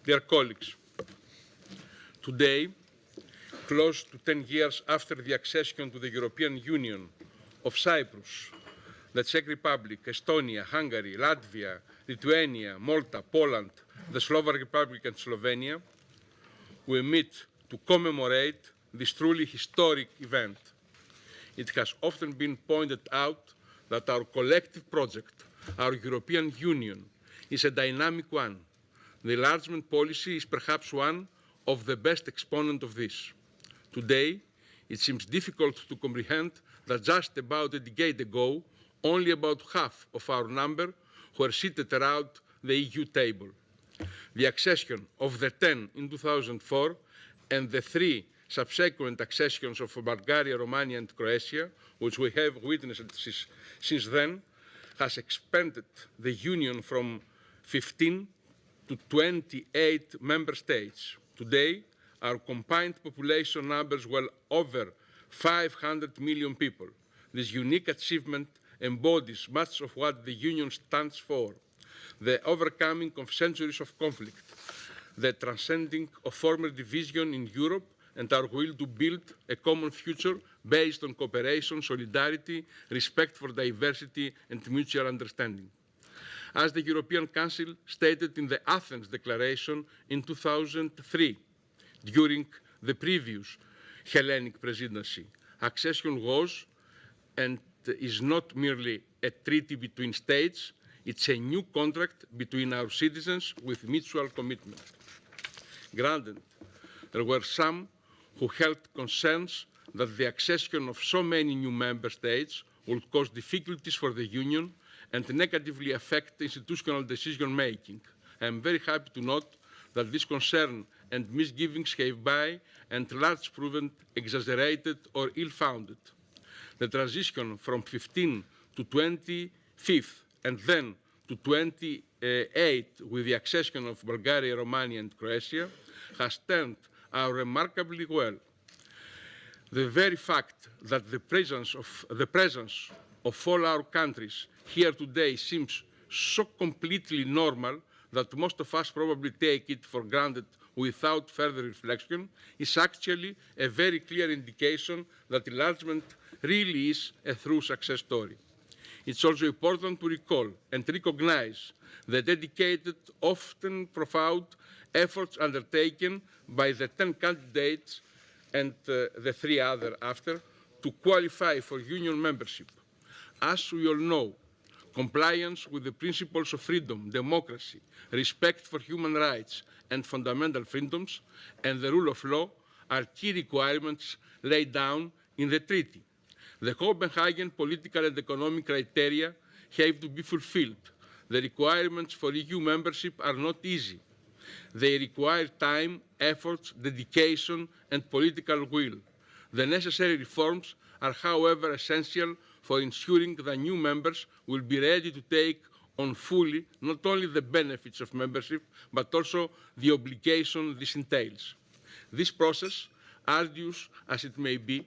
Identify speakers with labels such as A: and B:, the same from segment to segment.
A: Dear colleagues, today, close to 10 years after the accession to the European Union of Cyprus, the Czech Republic, Estonia, Hungary, Latvia, Lithuania, Malta, Poland, the Slovak Republic and Slovenia, we meet to commemorate this truly historic event. It has often been pointed out that our collective project, our European Union, is a dynamic one. The enlargement policy is perhaps one of the best exponents of this. Today, it seems difficult to comprehend that just about a decade ago, only about half of our number were seated around the EU table. The accession of the 10 in 2004 and the 3 subsequent accessions of Bulgaria, Romania and Croatia, which we have witnessed since then, has expanded the Union from 15 to 28 member states. Today, our combined population numbers well over 500 million people. This unique achievement embodies much of what the Union stands for: the overcoming of centuries of conflict, the transcending of former division in Europe, and our will to build a common future based on cooperation, solidarity, respect for diversity, and mutual understanding. As the European Council stated in the Athens Declaration in 2003, during the previous Hellenic presidency, accession was and is not merely a treaty between states, it's a new contract between our citizens with mutual commitment. Granted, there were some who held concerns that the accession of so many new member states would cause difficulties for the Union and negatively affect institutional decision-making. I am very happy to note that this concern and misgivings have by and large proven exaggerated or ill-founded. The transition from 15 to 25th and then to 28 with the accession of Bulgaria, Romania and Croatia has turned out remarkably well. The very fact that the presence of all our countries here today seems so completely normal that most of us probably take it for granted without further reflection is actually a very clear indication that enlargement really is a true success story. It's also important to recall and recognize the dedicated, often profound efforts undertaken by the 10 candidates and the 3 others after to qualify for Union membership. As we all know, compliance with the principles of freedom, democracy, respect for human rights and fundamental freedoms, and the rule of law are key requirements laid down in the treaty. The Copenhagen political and economic criteria have to be fulfilled. The requirements for EU membership are not easy. They require time, efforts, dedication, and political will. The necessary reforms are, however, essential for ensuring that new members will be ready to take on fully not only the benefits of membership, but also the obligation this entails. This process, arduous as it may be,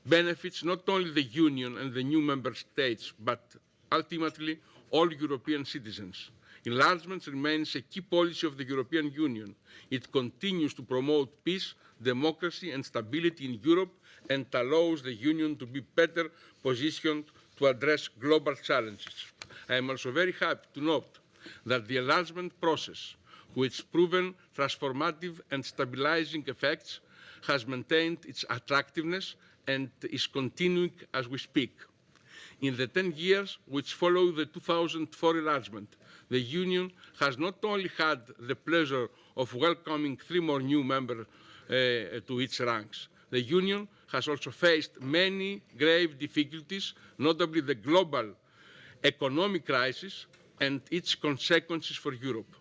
A: benefits not only the Union and the new member states, but ultimately all European citizens. Enlargement remains a key policy of the European Union. It continues to promote peace, democracy and stability in Europe and allows the Union to be better positioned to address global challenges. I am also very happy to note that the enlargement process, with its proven transformative and stabilizing effects, has maintained its attractiveness and is continuing as we speak. In the 10 years which follow the 2004 enlargement, the Union has not only had the pleasure of welcoming 3 more new members to its ranks. The Union has also faced many grave difficulties, notably the global economic crisis and its consequences for Europe.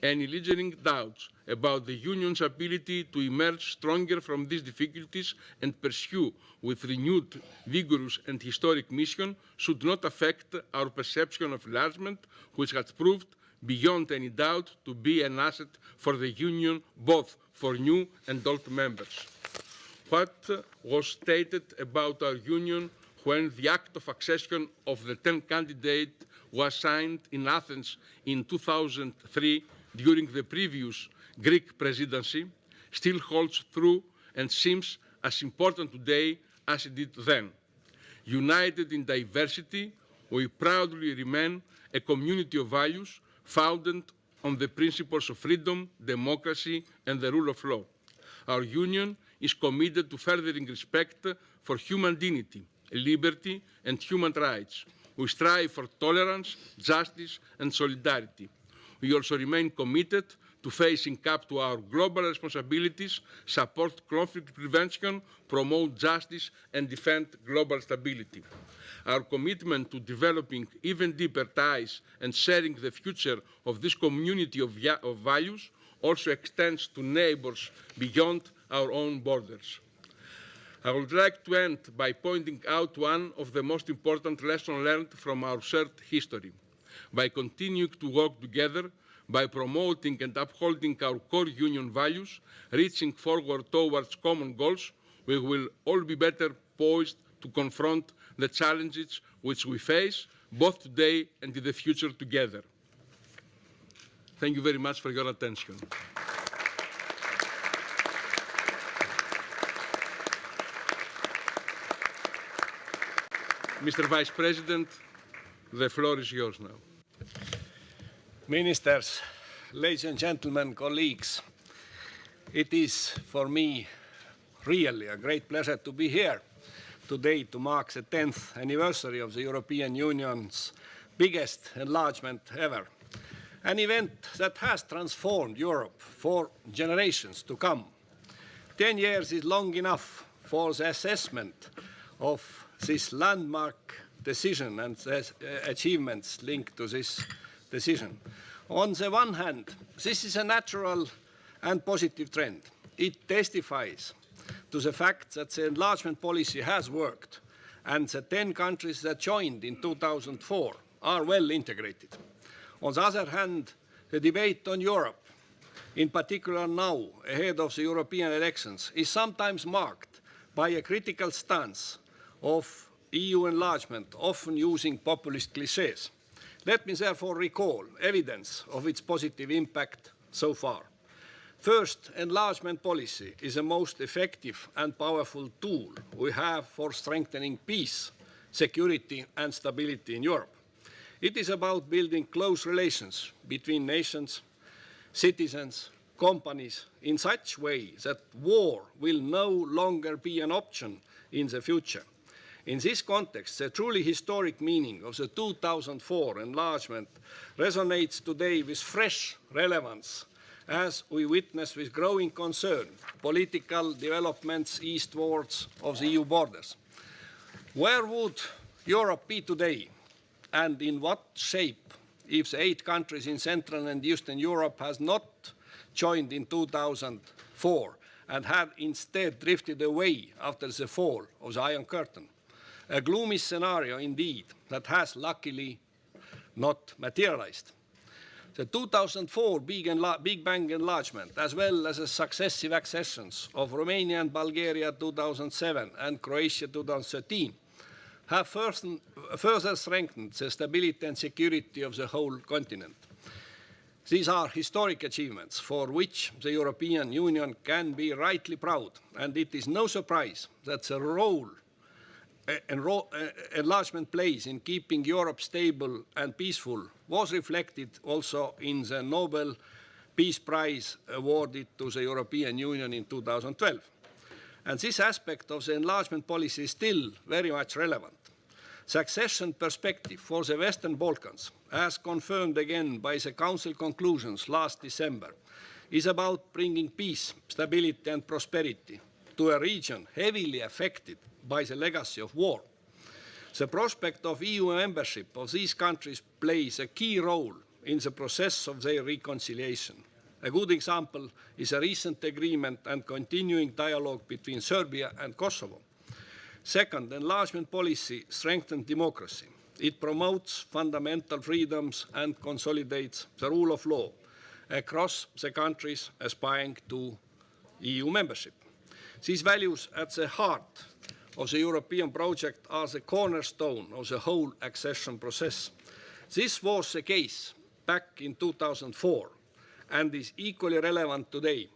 A: Any lingering doubts about the Union's ability to emerge stronger from these difficulties and pursue with renewed, vigorous and historic mission should not affect our perception of enlargement, which has proved beyond any doubt to be an asset for the Union, both for new and old members. What was stated about our Union when the act of accession of the 10 candidates was signed in Athens in 2003 during the previous Greek presidency still holds true and seems as important today as it did then. United in diversity, we proudly remain a community of values founded on the principles of freedom, democracy, and the rule of law. Our Union is committed to furthering respect for human dignity, liberty, and human rights. We strive for tolerance, justice, and solidarity. We also remain committed to facing up to our global responsibilities, support conflict prevention, promote justice, and defend global stability. Our commitment to developing even deeper ties and sharing the future of this community of values also extends to neighbors beyond our own borders. I would like to end by pointing out one of the most important lessons learned from our shared history. By continuing to work together, by promoting and upholding our core Union values, reaching forward towards common goals, we will all be better poised to confront the challenges which we face, both today and in the future together. Thank you very much for your attention. Mr. Vice President, the floor is yours now.
B: Ministers, ladies and gentlemen, colleagues, it is for me really a great pleasure to be here today to mark the 10th anniversary of the European Union's biggest enlargement ever, an event that has transformed Europe for generations to come. 10 years is long enough for the assessment of this landmark decision and the achievements linked to this decision. On the one hand, this is a natural and positive trend. It testifies to the fact that the enlargement policy has worked and the 10 countries that joined in 2004 are well integrated. On the other hand, the debate on Europe, in particular now ahead of the European elections, is sometimes marked by a critical stance of EU enlargement, often using populist cliches. Let me therefore recall evidence of its positive impact so far. First, enlargement policy is the most effective and powerful tool we have for strengthening peace, security, and stability in Europe. It is about building close relations between nations, citizens, companies in such a way that war will no longer be an option in the future. In this context, the truly historic meaning of the 2004 enlargement resonates today with fresh relevance as we witness with growing concern political developments eastwards of the EU borders. Where would Europe be today, and in what shape, if the 8 countries in Central and Eastern Europe has not joined in 2004 and had instead drifted away after the fall of the Iron Curtain? A gloomy scenario indeed that has luckily not materialized. The 2004 Big Bang enlargement, as well as the successive accessions of Romania and Bulgaria 2007 and Croatia 2013, have further strengthened the stability and security of the whole continent. These are historic achievements for which the European Union can be rightly proud, and it is no surprise that the role enlargement plays in keeping Europe stable and peaceful was reflected also in the Nobel Peace Prize awarded to the European Union in 2012. And this aspect of the enlargement policy is still very much relevant. Succession perspective for the Western Balkans, as confirmed again by the Council conclusions last December, is about bringing peace, stability and prosperity to a region heavily affected by the legacy of war. The prospect of EU membership of these countries plays a key role in the process of their reconciliation. A good example is a recent agreement and continuing dialogue between Serbia and Kosovo. Second, enlargement policy strengthens democracy. It promotes fundamental freedoms and consolidates the rule of law across the countries aspiring to EU membership. These values at the heart of the European project are the cornerstone of the whole accession process. This was the case back in 2004 and is equally relevant today,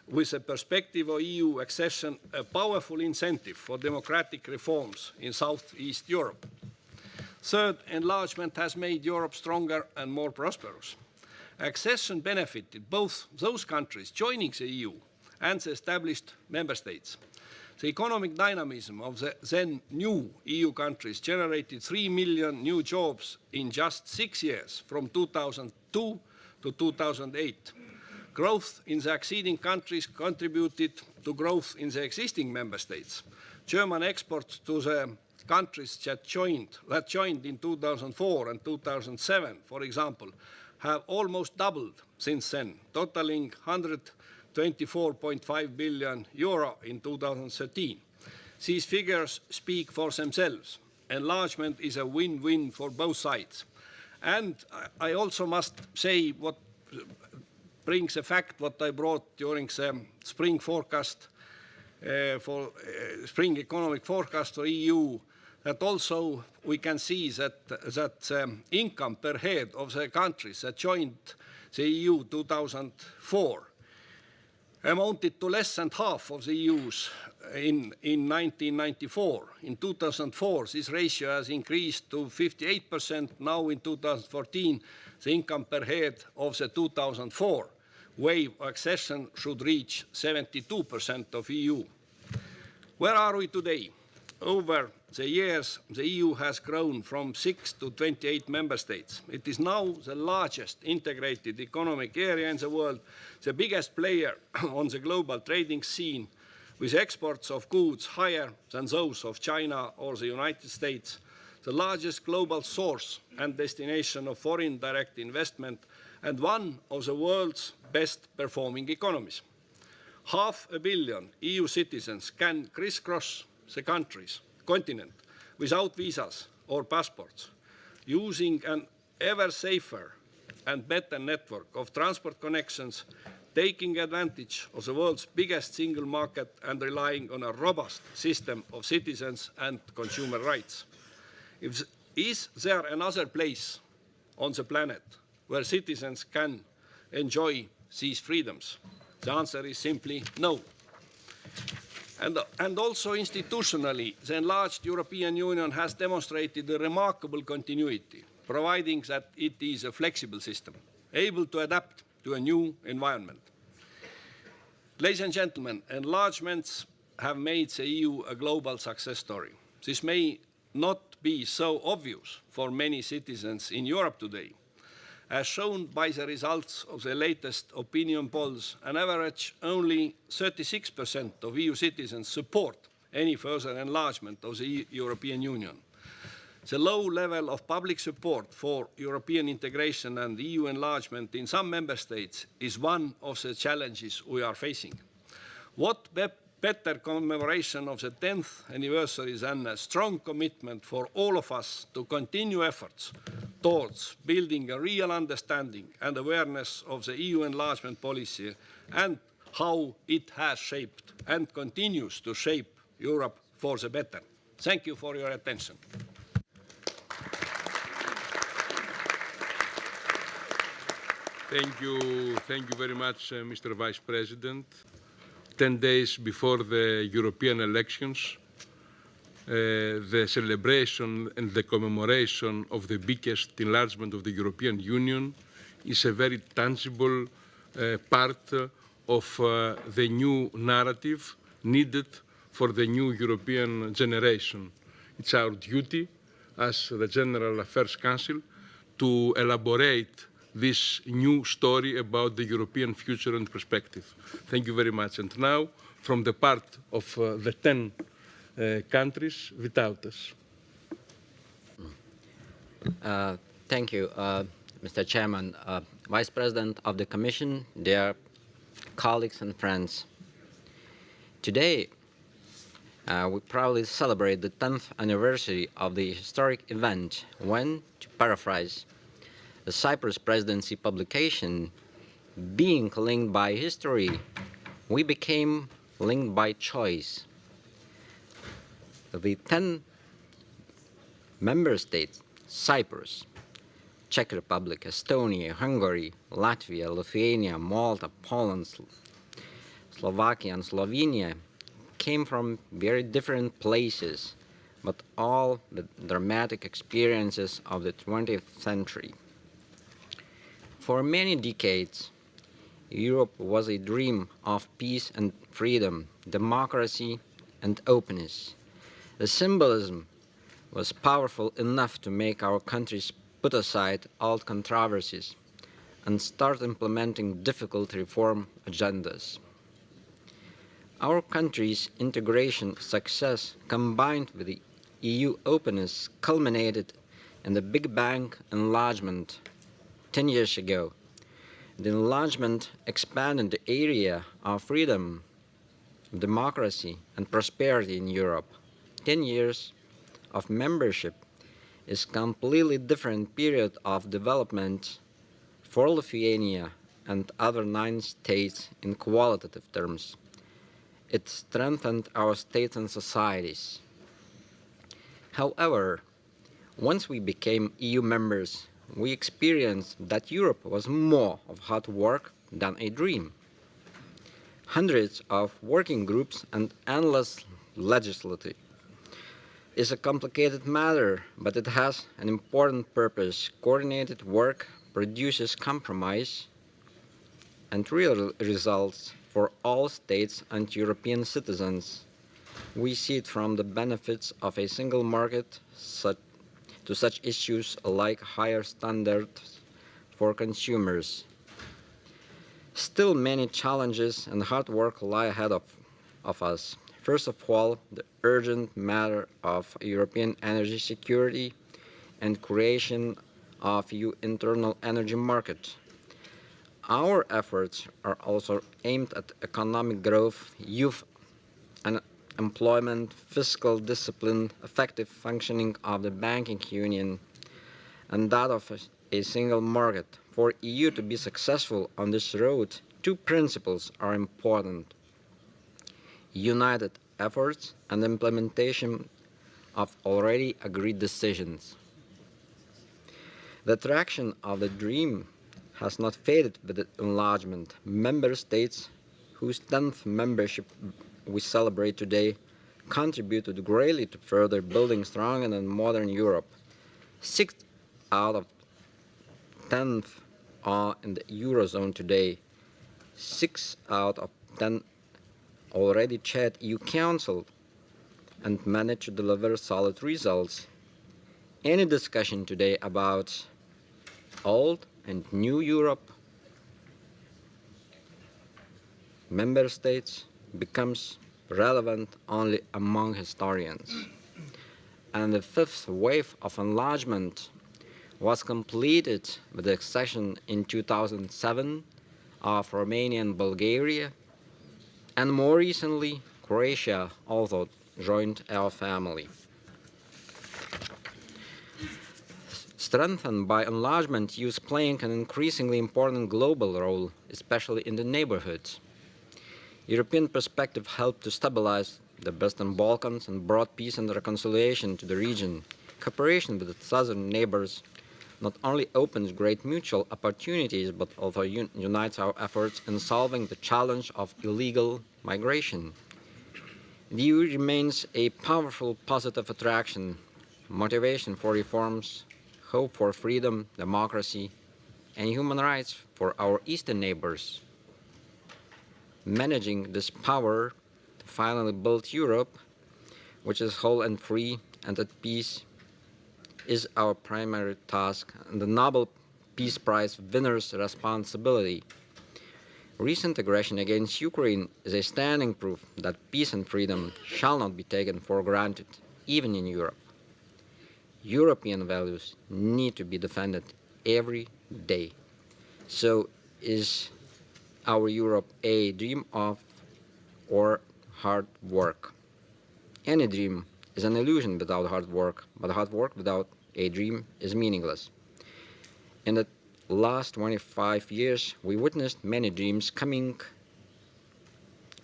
B: with the perspective of EU accession a powerful incentive for democratic reforms in Southeast Europe. Third, enlargement has made Europe stronger and more prosperous. Accession benefited both those countries joining the EU and the established member states. The economic dynamism of the then new EU countries generated 3 million new jobs in just 6 years, from 2002 to 2008. Growth in the acceding countries contributed to growth in the existing member states. German exports to the countries that joined in 2004 and 2007, for example, have almost doubled since then, totaling 124.5 billion euro in 2013. These figures speak for themselves. Enlargement is a win-win for both sides. And I also must say what brings a fact what I brought during the spring forecast spring economic forecast for EU, that also we can see that income per head of the countries that joined the EU 2004 amounted to less than half of the EU's in 1994. In 2004, this ratio has increased to 58%. Now in 2014, the income per head of the 2004 wave accession should reach 72% of EU. Where are we today? Over the years, the EU has grown from 6 to 28 member states. It is now the largest integrated economic area in the world, the biggest player on the global trading scene, with exports of goods higher than those of China or the United States, the largest global source and destination of foreign direct investment, and one of the world's best performing economies. 500 million EU citizens can crisscross the continent without visas or passports, using an ever safer and better network of transport connections, taking advantage of the world's biggest single market and relying on a robust system of citizens and consumer rights. Is there another place on the planet where citizens can enjoy these freedoms? The answer is simply no. And also institutionally, the enlarged European Union has demonstrated a remarkable continuity, providing that it is a flexible system, able to adapt to a new environment. Ladies and gentlemen, enlargements have made the EU a global success story. This may not be so obvious for many citizens in Europe today. As shown by the results of the latest opinion polls, on average, only 36% of EU citizens support any further enlargement of the European Union. The low level of public support for European integration and EU enlargement in some member states is one of the challenges we are facing. What better commemoration of the 10th anniversary than a strong commitment for all of us to continue efforts towards building a real understanding and awareness of the EU enlargement policy and how it has shaped and continues to shape Europe for the better. Thank you for your attention.
A: Thank you very much, Mr. Vice President. 10 days before the European elections, the celebration and the commemoration of the biggest enlargement of the European Union is a very tangible part of the new narrative needed for the new European generation. It's our duty as the General Affairs Council to elaborate this new story about the European future and perspective. Thank you very much. And now, from the part of the 10 countries, Vytautas.
C: Thank you, Mr. Chairman, Vice President of the Commission, dear colleagues and friends. Today, we proudly celebrate the 10th anniversary of the historic event when, to paraphrase the Cyprus presidency publication, being linked by history, we became linked by choice. The 10 member states, Cyprus, Czech Republic, Estonia, Hungary, Latvia, Lithuania, Malta, Poland, Slovakia, and Slovenia came from very different places, but all the dramatic experiences of the 20th century. For many decades, Europe was a dream of peace and freedom, democracy and openness. The symbolism was powerful enough to make our countries put aside old controversies and start implementing difficult reform agendas. Our country's integration success combined with the EU openness culminated in the Big Bang enlargement 10 years ago. The enlargement expanded the area of freedom, democracy, and prosperity in Europe. 10 years of membership is a completely different period of development for Lithuania and other 9 states in qualitative terms. It strengthened our states and societies. However, once we became EU members, we experienced that Europe was more of hard work than a dream. Hundreds of working groups and endless legislative is a complicated matter, but it has an important purpose. Coordinated work produces compromise and real results for all states and European citizens. We see it from the benefits of a single market to such issues like higher standards for consumers. Still, many challenges and hard work lie ahead of us. First of all, the urgent matter of European energy security and creation of EU internal energy market. Our efforts are also aimed at economic growth, youth employment, fiscal discipline, effective functioning of the banking union, and that of a single market. For EU to be successful on this road, 2 principles are important: united efforts and implementation of already agreed decisions. The traction of the dream has not faded with the enlargement. Member states whose 10th membership we celebrate today contributed greatly to further building strong and modern Europe. 6 out of 10 are in the Eurozone today. 6 out of 10 already chaired EU Council and managed to deliver solid results. Any discussion today about old and new Europe, member states, becomes relevant only among historians. And the 5th wave of enlargement was completed with the accession in 2007 of Romania and Bulgaria, and more recently, Croatia also joined our family. Strengthened by enlargement, EU is playing an increasingly important global role, especially in the neighborhoods. European perspective helped to stabilize the Western Balkans and brought peace and reconciliation to the region. Cooperation with its southern neighbors not only opens great mutual opportunities, but also unites our efforts in solving the challenge of illegal migration. The EU remains a powerful positive attraction, motivation for reforms, hope for freedom, democracy, and human rights for our eastern neighbors. Managing this power to finally build Europe, which is whole and free and at peace, is our primary task and the Nobel Peace Prize winner's responsibility. Recent aggression against Ukraine is a standing proof that peace and freedom shall not be taken for granted, even in Europe. European values need to be defended every day. So is our Europe a dream of or hard work? Any dream is an illusion without hard work, but hard work without a dream is meaningless. In the last 25 years, we witnessed many dreams coming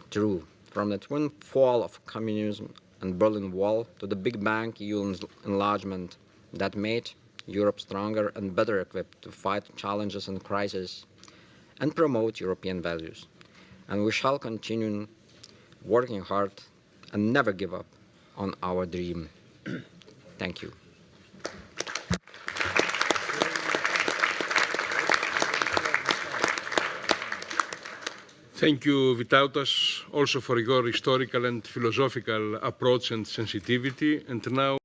C: true, from the twin fall of communism and Berlin Wall to the Big Bang EU enlargement that made Europe stronger and better equipped to fight challenges and crises and promote European values. And we shall continue working hard and never give up on our dream. Thank you.
A: Thank you, Vytautas, also for your historical and philosophical approach and sensitivity. And now